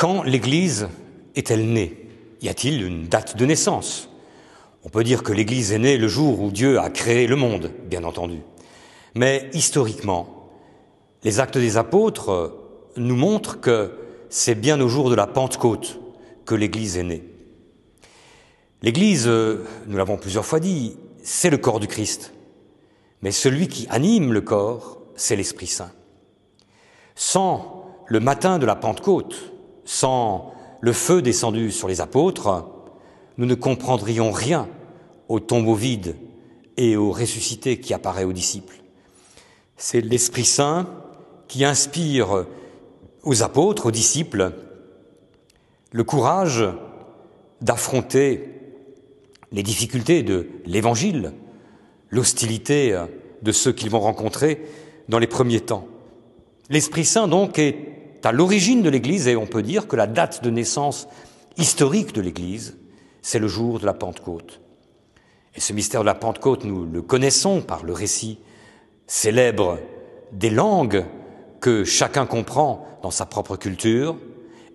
Quand l'Église est-elle née? Y a-t-il une date de naissance? On peut dire que l'Église est née le jour où Dieu a créé le monde, bien entendu. Mais historiquement, les Actes des Apôtres nous montrent que c'est bien au jour de la Pentecôte que l'Église est née. L'Église, nous l'avons plusieurs fois dit, c'est le corps du Christ. Mais celui qui anime le corps, c'est l'Esprit Saint. Sans le matin de la Pentecôte, sans le feu descendu sur les apôtres, nous ne comprendrions rien au tombeau vide et au ressuscité qui apparaît aux disciples. C'est l'Esprit Saint qui inspire aux apôtres, aux disciples, le courage d'affronter les difficultés de l'Évangile, l'hostilité de ceux qu'ils vont rencontrer dans les premiers temps. L'Esprit Saint, donc, est à l'origine de l'Église et on peut dire que la date de naissance historique de l'Église, c'est le jour de la Pentecôte. Et ce mystère de la Pentecôte, nous le connaissons par le récit célèbre des langues que chacun comprend dans sa propre culture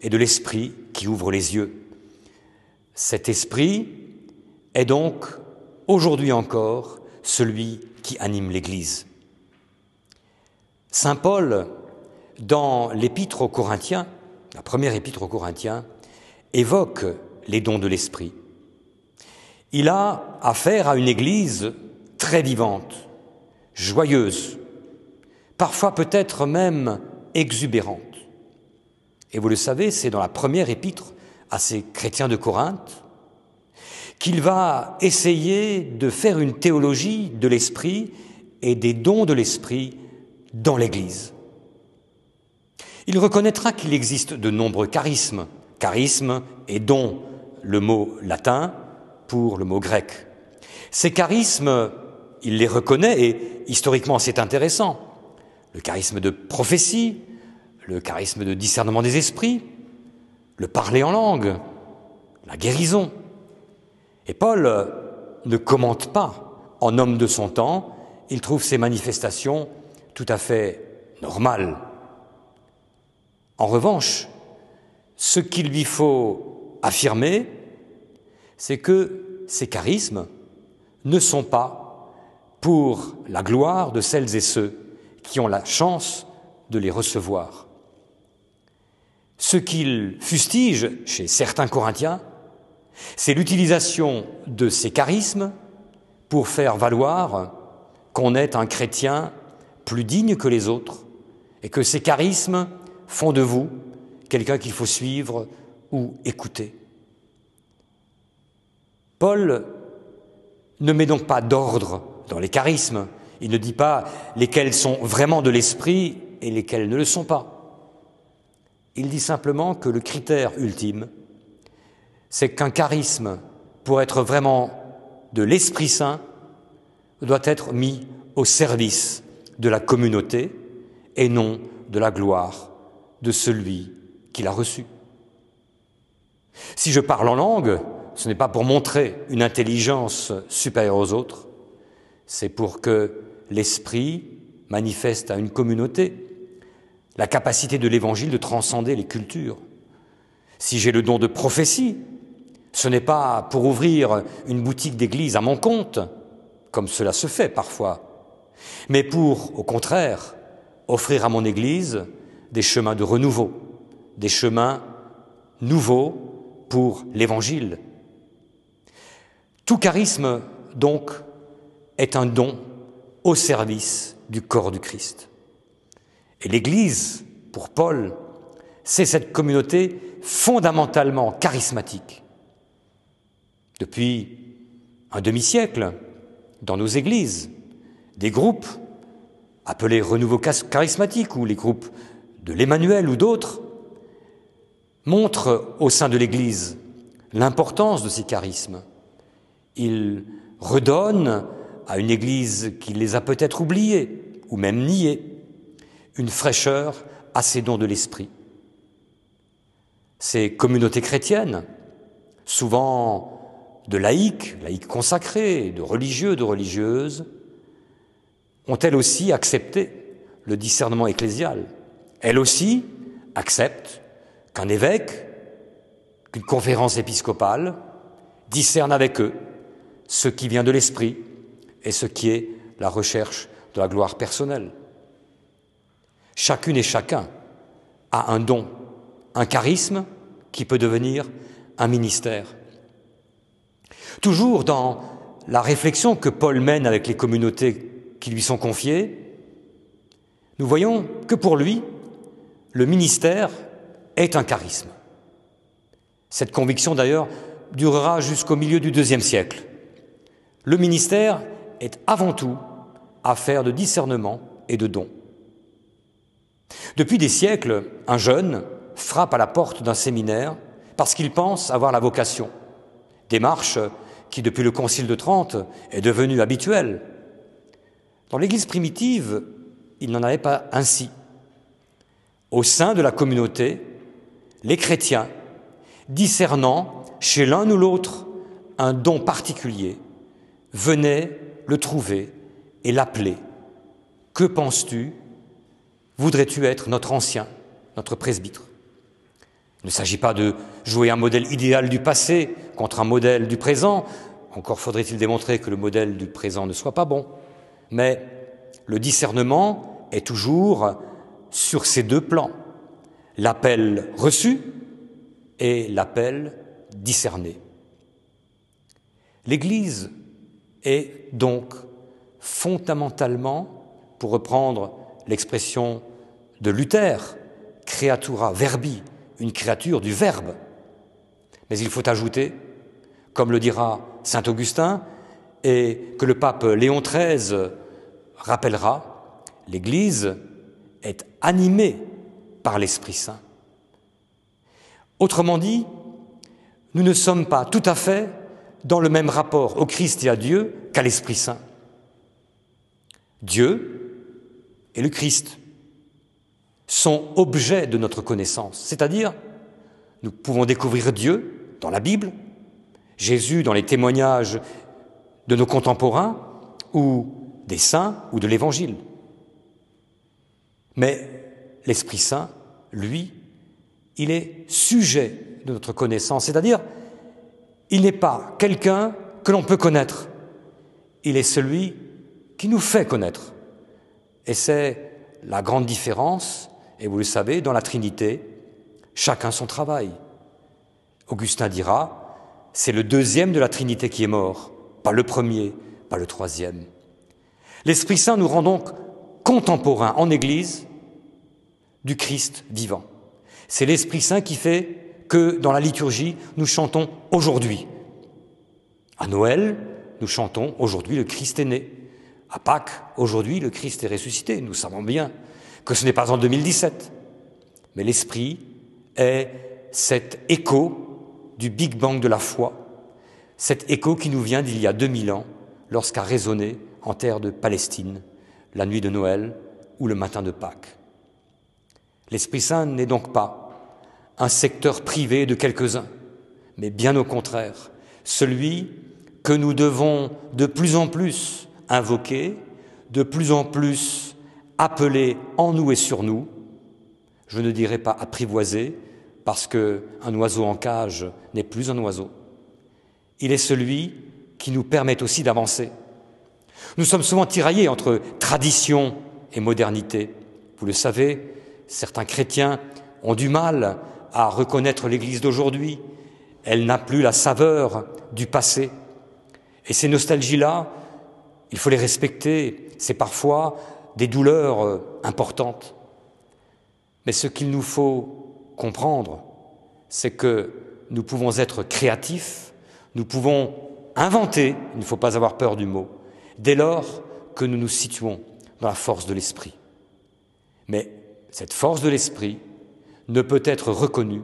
et de l'Esprit qui ouvre les yeux. Cet Esprit est donc, aujourd'hui encore, celui qui anime l'Église. Saint Paul, dans l'Épître aux Corinthiens, la première Épître aux Corinthiens, évoque les dons de l'Esprit. Il a affaire à une Église très vivante, joyeuse, parfois peut-être même exubérante. Et vous le savez, c'est dans la première épître à ces chrétiens de Corinthe qu'il va essayer de faire une théologie de l'Esprit et des dons de l'Esprit dans l'Église. Il reconnaîtra qu'il existe de nombreux charismes, charisme et don, le mot latin pour le mot grec. Ces charismes, il les reconnaît et historiquement c'est intéressant. Le charisme de prophétie, le charisme de discernement des esprits, le parler en langue, la guérison. Et Paul ne commente pas en homme de son temps, il trouve ces manifestations tout à fait normales. En revanche, ce qu'il lui faut affirmer, c'est que ces charismes ne sont pas pour la gloire de celles et ceux qui ont la chance de les recevoir. Ce qu'il fustige chez certains Corinthiens, c'est l'utilisation de ces charismes pour faire valoir qu'on est un chrétien plus digne que les autres et que ces charismes font de vous quelqu'un qu'il faut suivre ou écouter. Paul ne met donc pas d'ordre dans les charismes. Il ne dit pas lesquels sont vraiment de l'esprit et lesquels ne le sont pas. Il dit simplement que le critère ultime, c'est qu'un charisme, pour être vraiment de l'Esprit Saint, doit être mis au service de la communauté et non de la gloire de celui qui l'a reçu. Si je parle en langue, ce n'est pas pour montrer une intelligence supérieure aux autres, c'est pour que l'Esprit manifeste à une communauté la capacité de l'Évangile de transcender les cultures. Si j'ai le don de prophétie, ce n'est pas pour ouvrir une boutique d'église à mon compte, comme cela se fait parfois, mais pour, au contraire, offrir à mon Église des chemins de renouveau, des chemins nouveaux pour l'Évangile. Tout charisme, donc, est un don au service du corps du Christ. Et l'Église, pour Paul, c'est cette communauté fondamentalement charismatique. Depuis un demi-siècle, dans nos églises, des groupes appelés renouveau charismatique ou les groupes de l'Emmanuel ou d'autres montrent au sein de l'Église l'importance de ces charismes. Ils redonnent à une Église qui les a peut-être oubliés ou même niés une fraîcheur à ces dons de l'Esprit. Ces communautés chrétiennes, souvent de laïcs consacrés, de religieux, de religieuses, ont-elles aussi accepté le discernement ecclésial? Elles aussi acceptent qu'un évêque, qu'une conférence épiscopale discerne avec eux ce qui vient de l'esprit et ce qui est la recherche de la gloire personnelle. Chacune et chacun a un don, un charisme qui peut devenir un ministère. Toujours dans la réflexion que Paul mène avec les communautés qui lui sont confiées, nous voyons que pour lui, le ministère est un charisme. Cette conviction, d'ailleurs, durera jusqu'au milieu du IIe siècle. Le ministère est avant tout affaire de discernement et de don. Depuis des siècles, un jeune frappe à la porte d'un séminaire parce qu'il pense avoir la vocation. Démarche qui, depuis le Concile de Trente, est devenue habituelle. Dans l'Église primitive, il n'en allait pas ainsi. Au sein de la communauté, les chrétiens, discernant chez l'un ou l'autre un don particulier, venaient le trouver et l'appeler. « Que penses-tu ? Voudrais-tu être notre ancien, notre presbytre ?» Il ne s'agit pas de jouer un modèle idéal du passé contre un modèle du présent, encore faudrait-il démontrer que le modèle du présent ne soit pas bon, mais le discernement est toujours sur ces deux plans, l'appel reçu et l'appel discerné. L'Église est donc fondamentalement, pour reprendre l'expression de Luther, creatura verbi, une créature du Verbe. Mais il faut ajouter, comme le dira saint Augustin, et que le pape Léon XIII rappellera, l'Église est animée par l'Esprit Saint. Autrement dit, nous ne sommes pas tout à fait dans le même rapport au Christ et à Dieu qu'à l'Esprit Saint. Dieu et le Christ sont objets de notre connaissance, c'est-à-dire nous pouvons découvrir Dieu dans la Bible, Jésus dans les témoignages de nos contemporains ou des saints ou de l'Évangile. Mais l'Esprit Saint, lui, il est sujet de notre connaissance, c'est-à-dire il n'est pas quelqu'un que l'on peut connaître, il est celui qui nous fait connaître. Et c'est la grande différence, et vous le savez, dans la Trinité, chacun son travail. Augustin dira, c'est le deuxième de la Trinité qui est mort, pas le premier, pas le troisième. L'Esprit Saint nous rend donc contemporains en Église du Christ vivant. C'est l'Esprit Saint qui fait que dans la liturgie, nous chantons aujourd'hui. À Noël, nous chantons aujourd'hui le Christ est né. À Pâques, aujourd'hui, le Christ est ressuscité. Nous savons bien que ce n'est pas en 2017. Mais l'Esprit est cet écho du Big Bang de la foi, cet écho qui nous vient d'il y a 2000 ans, lorsqu'a résonné en terre de Palestine, la nuit de Noël ou le matin de Pâques. L'Esprit Saint n'est donc pas un secteur privé de quelques-uns, mais bien au contraire, celui que nous devons de plus en plus invoquer, de plus en plus appeler en nous et sur nous, je ne dirais pas apprivoiser, parce qu'un oiseau en cage n'est plus un oiseau. Il est celui qui nous permet aussi d'avancer. Nous sommes souvent tiraillés entre tradition et modernité. Vous le savez, certains chrétiens ont du mal à reconnaître l'Église d'aujourd'hui. Elle n'a plus la saveur du passé. Et ces nostalgies-là, il faut les respecter. C'est parfois des douleurs importantes. Mais ce qu'il nous faut comprendre, c'est que nous pouvons être créatifs, nous pouvons inventer, il ne faut pas avoir peur du mot, dès lors que nous nous situons dans la force de l'esprit. Mais cette force de l'esprit ne peut être reconnue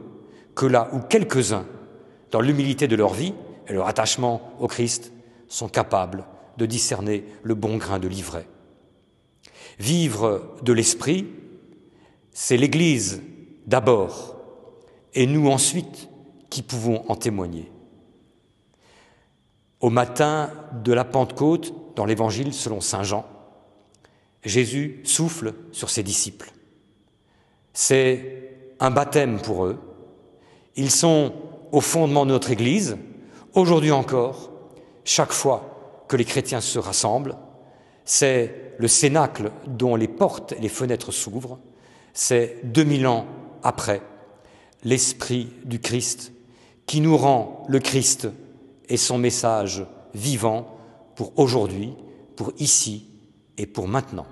que là où quelques-uns, dans l'humilité de leur vie et leur attachement au Christ, sont capables de discerner le bon grain de l'ivraie. Vivre de l'esprit, c'est l'Église d'abord, et nous ensuite qui pouvons en témoigner. Au matin de la Pentecôte, dans l'Évangile selon saint Jean, Jésus souffle sur ses disciples. C'est un baptême pour eux, Ils sont au fondement de notre Église, aujourd'hui encore, chaque fois que les chrétiens se rassemblent. C'est le cénacle dont les portes et les fenêtres s'ouvrent. C'est 2000 ans après l'Esprit du Christ qui nous rend le Christ et son message vivant pour aujourd'hui, pour ici et pour maintenant.